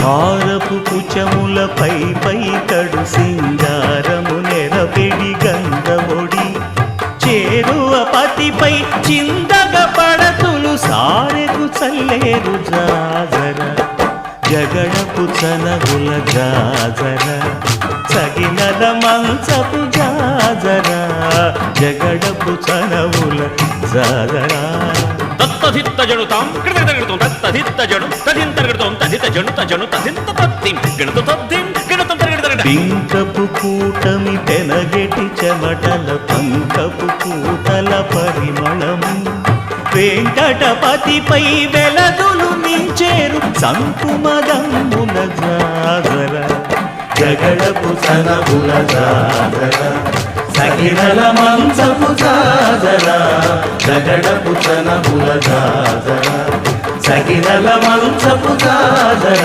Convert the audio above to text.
హారపు కుచములపై పైకడు సింగారము నెరపెడి గంధమొడి చేరువ పతిపై చిందగ పడతులు సారెకు చల్లేరు జాజర జగడపు చనగుల జాజర సగినల మంచపు జాజర జగడపు చనవుల జాజర తత్తధిత్త జడుతాం కృతగడుతాం తత్తధిత్త జడు తదింతగడుతాం తదిత జడు తజను తదింత తత్తిం గణత తద్దిం గణతం తరగడత పింకపు కూటమి పెనగెటి చెమటల పంకపు కూటల పరిమళము వెంకటపతిపై వెలదులు మించేరు సంకుమదమ్ముల జాజర జగడపు చనవుల జాజర సగినల మంచపు జాజర జగడపు చనవుల జాజర సగినల మంచపు జాజర